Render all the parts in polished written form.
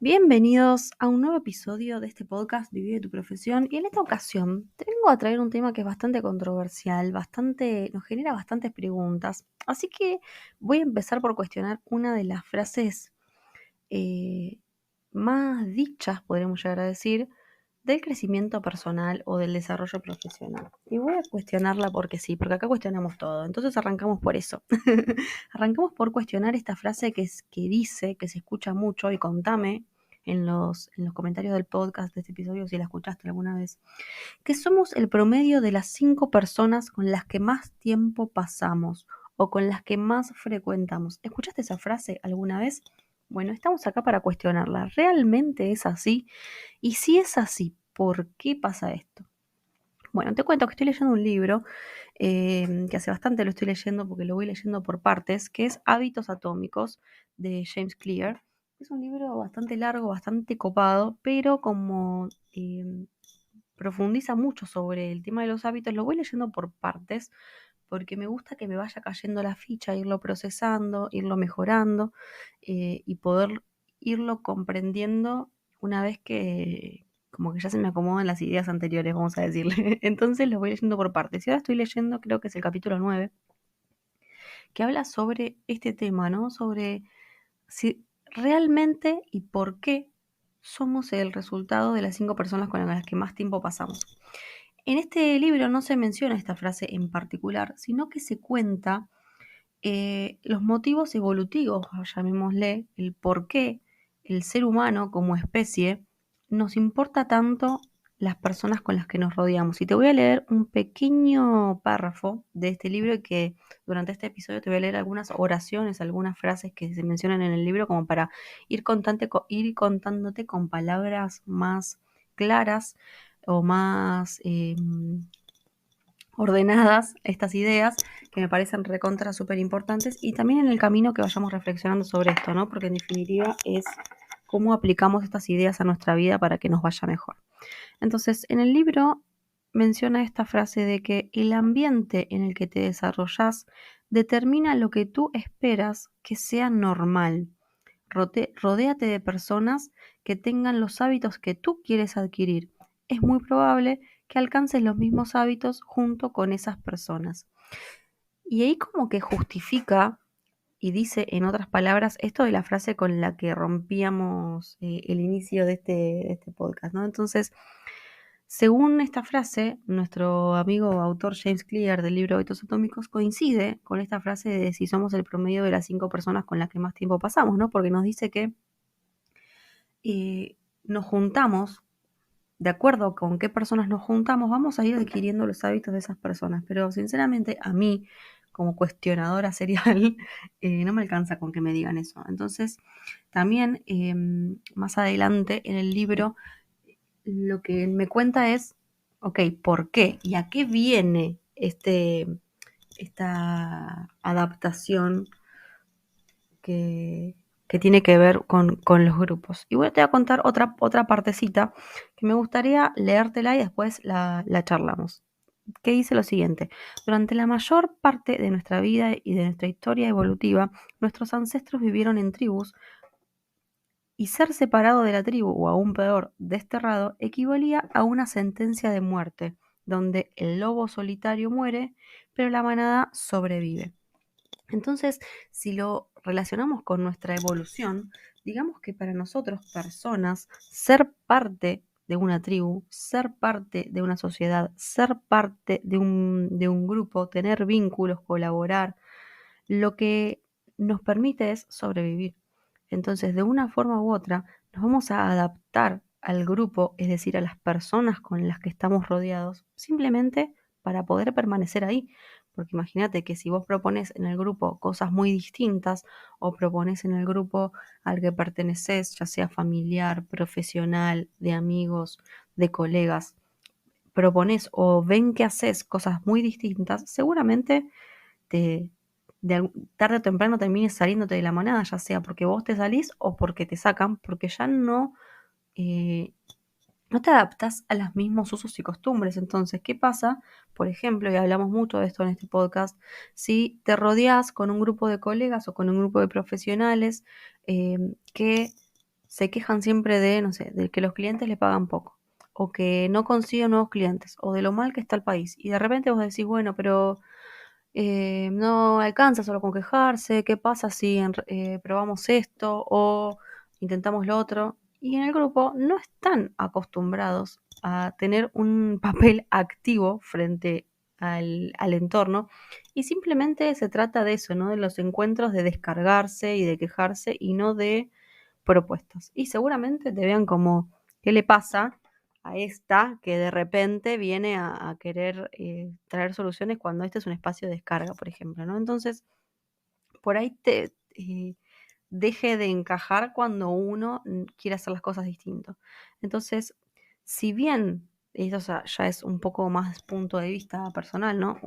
Bienvenidos a un nuevo episodio de este podcast Vive tu profesión y en esta ocasión te vengo a traer un tema que es bastante controversial, nos genera bastantes preguntas, así que voy a empezar por cuestionar una de las frases eh, más dichas, podríamos llegar a decir, del crecimiento personal o del desarrollo profesional. Y voy a cuestionarla porque sí, porque acá cuestionamos todo. Entonces arrancamos por eso. Arrancamos por cuestionar esta frase que dice, que se escucha mucho, y contame en los comentarios del podcast de este episodio si la escuchaste alguna vez, que somos el promedio de las 5 personas con las que más tiempo pasamos o con las que más frecuentamos. ¿Escuchaste esa frase alguna vez? Bueno, estamos acá para cuestionarla. ¿Realmente es así? Y si es así, ¿por qué pasa esto? Bueno, te cuento que estoy leyendo un libro que hace bastante lo estoy leyendo porque lo voy leyendo por partes, que es Hábitos Atómicos de James Clear. Es un libro bastante largo, bastante copado, pero como profundiza mucho sobre el tema de los hábitos, lo voy leyendo por partes porque me gusta que me vaya cayendo la ficha, irlo procesando, irlo mejorando y poder irlo comprendiendo una vez que como que ya se me acomodan las ideas anteriores, vamos a decirle. Entonces lo voy leyendo por partes. Y ahora estoy leyendo, creo que es el capítulo 9 que habla sobre este tema, ¿no? Sobre si realmente y por qué somos el resultado de las 5 personas con las que más tiempo pasamos. En este libro no se menciona esta frase en particular, sino que se cuenta los motivos evolutivos, llamémosle, el por qué el ser humano como especie nos importa tanto las personas con las que nos rodeamos. Y te voy a leer un pequeño párrafo de este libro que durante este episodio te voy a leer algunas oraciones, algunas frases que se mencionan en el libro como para ir contándote con palabras más claras o más ordenadas estas ideas que me parecen recontra súper importantes y también en el camino que vayamos reflexionando sobre esto, ¿no? Porque en definitiva es cómo aplicamos estas ideas a nuestra vida para que nos vaya mejor. Entonces, en el libro menciona esta frase de que el ambiente en el que te desarrollas determina lo que tú esperas que sea normal. Rodéate de personas que tengan los hábitos que tú quieres adquirir. Es muy probable que alcances los mismos hábitos junto con esas personas. Y ahí como que justifica y dice en otras palabras esto de la frase con la que rompíamos el inicio de este podcast, ¿no? Entonces, según esta frase, nuestro amigo autor James Clear del libro Hábitos Atómicos coincide con esta frase de si somos el promedio de las 5 personas con las que más tiempo pasamos, ¿no? Porque nos dice que nos juntamos, de acuerdo con qué personas nos juntamos, vamos a ir adquiriendo los hábitos de esas personas. Pero sinceramente a mí, como cuestionadora serial, no me alcanza con que me digan eso. Entonces, también más adelante en el libro, lo que me cuenta es, ok, ¿por qué? ¿Y a qué viene esta adaptación que tiene que ver con los grupos? Y te voy a contar otra partecita que me gustaría leértela y después la charlamos. Que dice lo siguiente: durante la mayor parte de nuestra vida y de nuestra historia evolutiva, nuestros ancestros vivieron en tribus y ser separado de la tribu, o aún peor, desterrado, equivalía a una sentencia de muerte, donde el lobo solitario muere, pero la manada sobrevive. Entonces, si lo relacionamos con nuestra evolución, digamos que para nosotros, personas, ser parte de una tribu, ser parte de una sociedad, ser parte de un grupo, tener vínculos, colaborar, lo que nos permite es sobrevivir. Entonces, de una forma u otra, nos vamos a adaptar al grupo, es decir, a las personas con las que estamos rodeados, simplemente para poder permanecer ahí. Porque imagínate que si vos propones en el grupo cosas muy distintas o propones en el grupo al que perteneces, ya sea familiar, profesional, de amigos, de colegas, propones o ven que haces cosas muy distintas, seguramente te, tarde o temprano termines saliéndote de la manada, ya sea porque vos te salís o porque te sacan, porque ya eh, no te adaptas a los mismos usos y costumbres. Entonces, ¿qué pasa? Por ejemplo, y hablamos mucho de esto en este podcast, si te rodeas con un grupo de colegas o con un grupo de profesionales que se quejan siempre de, no sé, de que los clientes le pagan poco, o que no consiguen nuevos clientes, o de lo mal que está el país. Y de repente vos decís, bueno, pero no alcanza solo con quejarse, ¿qué pasa si probamos esto o intentamos lo otro? Y en el grupo no están acostumbrados a tener un papel activo frente al entorno y simplemente se trata de eso, ¿no? De los encuentros de descargarse y de quejarse y no de propuestas. Y seguramente te vean como, ¿qué le pasa a esta que de repente viene a querer traer soluciones cuando este es un espacio de descarga, por ejemplo, ¿no? Entonces, por ahí deje de encajar cuando uno quiere hacer las cosas distinto. Entonces, si bien eso ya es un poco más punto de vista personal, ¿no?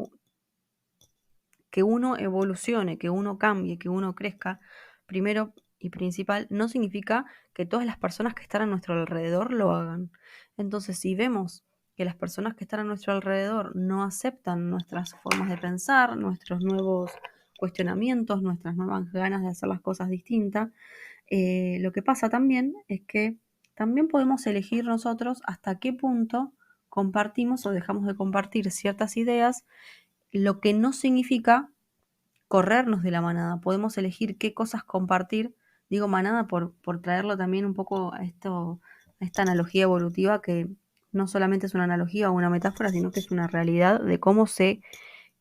Que uno evolucione, que uno cambie, que uno crezca, primero y principal, no significa que todas las personas que están a nuestro alrededor lo hagan. Entonces, si vemos que las personas que están a nuestro alrededor no aceptan nuestras formas de pensar, nuestros nuevos cuestionamientos, nuestras nuevas ganas de hacer las cosas distintas, lo que pasa también es que también podemos elegir nosotros hasta qué punto compartimos o dejamos de compartir ciertas ideas, lo que no significa corrernos de la manada. Podemos elegir qué cosas compartir. Digo manada por traerlo también un poco a esta analogía evolutiva que no solamente es una analogía o una metáfora, sino que es una realidad de cómo se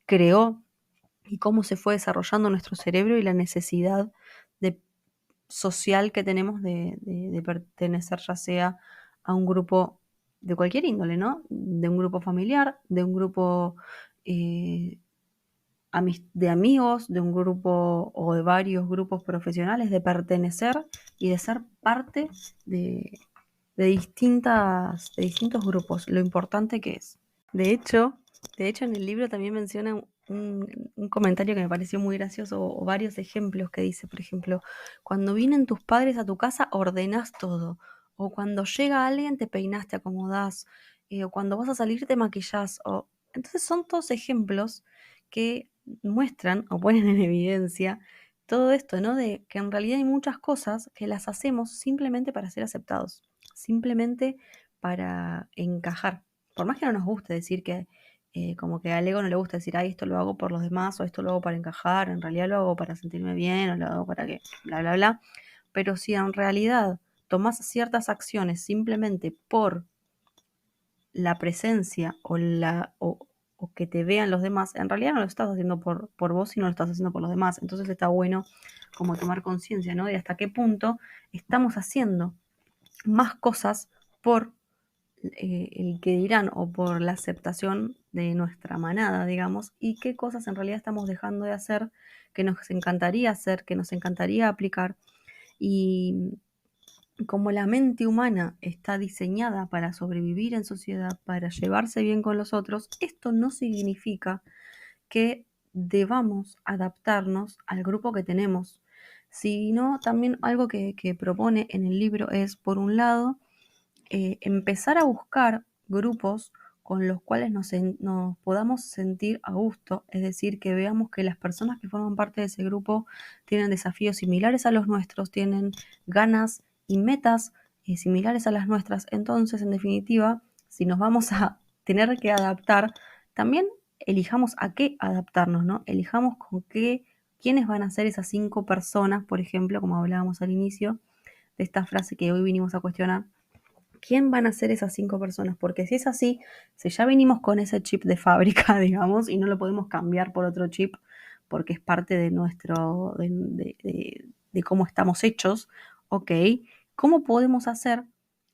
creó y cómo se fue desarrollando nuestro cerebro y la necesidad de, social que tenemos de pertenecer ya sea a un grupo de cualquier índole, ¿no? De un grupo familiar, de un grupo eh, de amigos, de un grupo o de varios grupos profesionales, de pertenecer y de ser parte de, de distintos grupos, lo importante que es. De hecho, en el libro también menciona un comentario que me pareció muy gracioso o varios ejemplos que dice, por ejemplo, cuando vienen tus padres a tu casa ordenás todo, o cuando llega alguien te peinás, te acomodás, o cuando vas a salir te maquillás, o... Entonces son todos ejemplos que muestran o ponen en evidencia todo esto, ¿no? De que en realidad hay muchas cosas que las hacemos simplemente para ser aceptados, simplemente para encajar. Por más que no nos guste decir que, como que al ego no le gusta decir, ay, esto lo hago por los demás o esto lo hago para encajar, en realidad lo hago para sentirme bien o lo hago para que, bla, bla, bla. Pero si en realidad tomás ciertas acciones simplemente por la presencia o que te vean los demás, en realidad no lo estás haciendo por vos, sino lo estás haciendo por los demás. Entonces está bueno como tomar conciencia, ¿no? De hasta qué punto estamos haciendo más cosas por el que dirán o por la aceptación de nuestra manada, digamos, y qué cosas en realidad estamos dejando de hacer, que nos encantaría hacer, que nos encantaría aplicar. Y como la mente humana está diseñada para sobrevivir en sociedad, para llevarse bien con los otros, esto no significa que debamos adaptarnos al grupo que tenemos, sino también algo que propone en el libro es, por un lado, empezar a buscar grupos con los cuales nos podamos sentir a gusto, es decir, que veamos que las personas que forman parte de ese grupo tienen desafíos similares a los nuestros, tienen ganas y metas similares a las nuestras. Entonces, en definitiva, si nos vamos a tener que adaptar, también elijamos a qué adaptarnos, ¿no? Elijamos con qué, quiénes van a ser esas 5 personas, por ejemplo, como hablábamos al inicio de esta frase que hoy vinimos a cuestionar. ¿Quién van a ser esas 5 personas? Porque si es así, si ya venimos con ese chip de fábrica, digamos, y no lo podemos cambiar por otro chip, porque es parte de nuestro, de cómo estamos hechos, ok, ¿cómo podemos hacer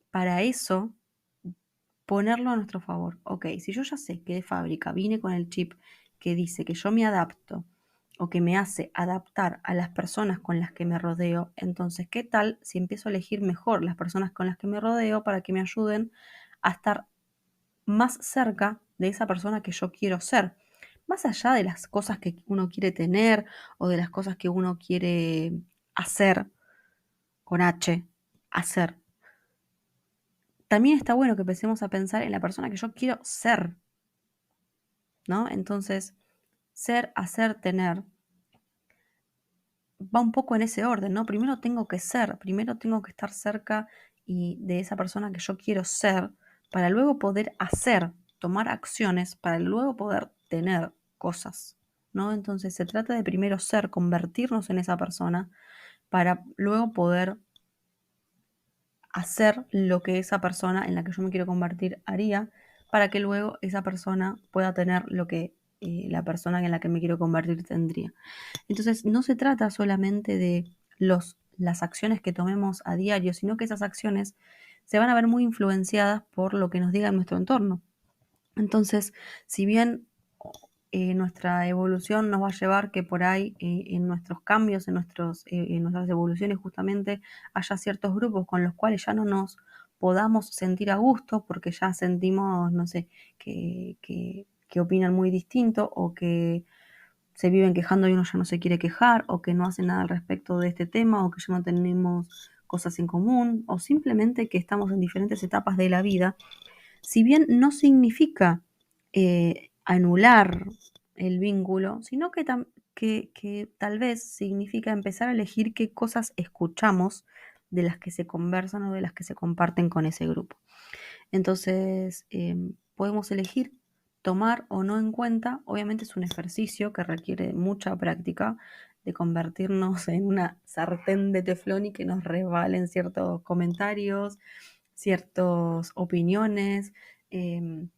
para eso ponerlo a nuestro favor? Ok, si yo ya sé que de fábrica vine con el chip que dice que yo me adapto o que me hace adaptar a las personas con las que me rodeo, entonces, ¿qué tal si empiezo a elegir mejor las personas con las que me rodeo para que me ayuden a estar más cerca de esa persona que yo quiero ser? Más allá de las cosas que uno quiere tener o de las cosas que uno quiere hacer, con H, hacer. También está bueno que empecemos a pensar en la persona que yo quiero ser, ¿no? Entonces, ser, hacer, tener va un poco en ese orden, ¿no? Primero tengo que ser, primero tengo que estar cerca y de esa persona que yo quiero ser, para luego poder hacer, tomar acciones, para luego poder tener cosas, ¿no? Entonces se trata de primero ser, convertirnos en esa persona, para luego poder hacer lo que esa persona en la que yo me quiero convertir haría, para que luego esa persona pueda tener lo que la persona en la que me quiero convertir tendría. Entonces, no se trata solamente de las acciones que tomemos a diario, sino que esas acciones se van a ver muy influenciadas por lo que nos diga nuestro entorno. Entonces, si bien nuestra evolución nos va a llevar que por ahí en nuestros cambios, en nuestras evoluciones justamente, haya ciertos grupos con los cuales ya no nos podamos sentir a gusto porque ya sentimos, no sé, que opinan muy distinto o que se viven quejando y uno ya no se quiere quejar, o que no hacen nada al respecto de este tema, o que ya no tenemos cosas en común, o simplemente que estamos en diferentes etapas de la vida, si bien no significa anular el vínculo, sino que tal vez significa empezar a elegir qué cosas escuchamos de las que se conversan o de las que se comparten con ese grupo. Entonces, podemos elegir tomar o no en cuenta. Obviamente es un ejercicio que requiere mucha práctica de convertirnos en una sartén de teflón y que nos resbalen ciertos comentarios, ciertas opiniones, em,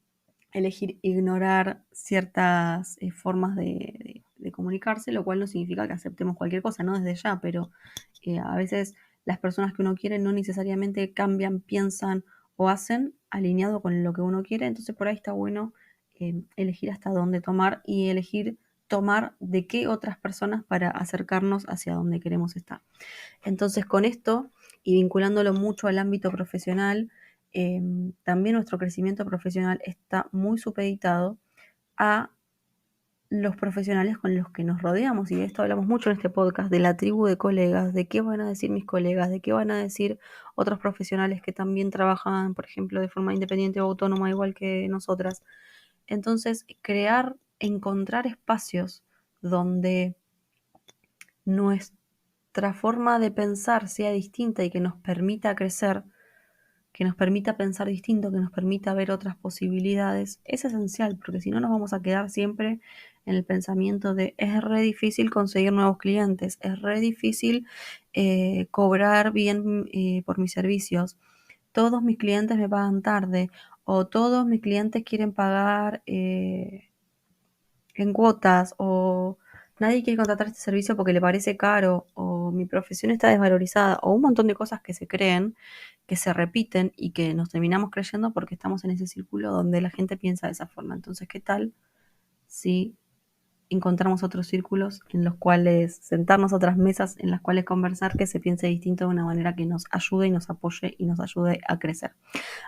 elegir ignorar ciertas formas de comunicarse, lo cual no significa que aceptemos cualquier cosa, no desde ya, pero a veces las personas que uno quiere no necesariamente cambian, piensan o hacen alineado con lo que uno quiere, entonces por ahí está bueno elegir hasta dónde tomar y elegir tomar de qué otras personas para acercarnos hacia donde queremos estar. Entonces, con esto y vinculándolo mucho al ámbito profesional, también nuestro crecimiento profesional está muy supeditado a los profesionales con los que nos rodeamos. Y de esto hablamos mucho en este podcast, de la tribu de colegas, de qué van a decir mis colegas, de qué van a decir otros profesionales que también trabajan, por ejemplo, de forma independiente o autónoma, igual que nosotras. Entonces, encontrar espacios donde nuestra forma de pensar sea distinta y que nos permita crecer, que nos permita pensar distinto, que nos permita ver otras posibilidades, es esencial, porque si no nos vamos a quedar siempre en el pensamiento de es re difícil conseguir nuevos clientes, es re difícil cobrar bien por mis servicios, todos mis clientes me pagan tarde o todos mis clientes quieren pagar en cuotas o nadie quiere contratar este servicio porque le parece caro o mi profesión está desvalorizada o un montón de cosas que se creen, que se repiten y que nos terminamos creyendo porque estamos en ese círculo donde la gente piensa de esa forma. Entonces, ¿qué tal si encontramos otros círculos en los cuales sentarnos a otras mesas en las cuales conversar que se piense distinto de una manera que nos ayude y nos apoye y nos ayude a crecer?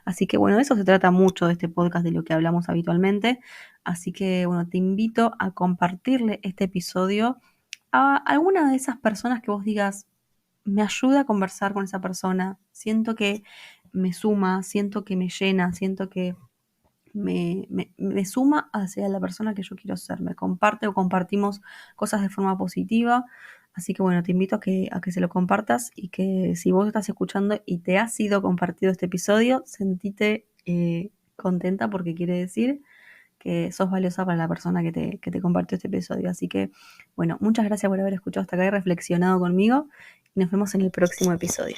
Así que bueno, de eso se trata mucho de este podcast, de lo que hablamos habitualmente. Así que bueno, te invito a compartirle este episodio a alguna de esas personas que vos digas, me ayuda a conversar con esa persona, siento que me suma, siento que me llena, siento que me suma hacia la persona que yo quiero ser, me comparte o compartimos cosas de forma positiva. Así que bueno, te invito a que se lo compartas y que si vos estás escuchando y te ha sido compartido este episodio, sentite contenta porque quiere decir que sos valiosa para la persona que te compartió este episodio. Así que bueno, muchas gracias por haber escuchado hasta acá y reflexionado conmigo y nos vemos en el próximo episodio.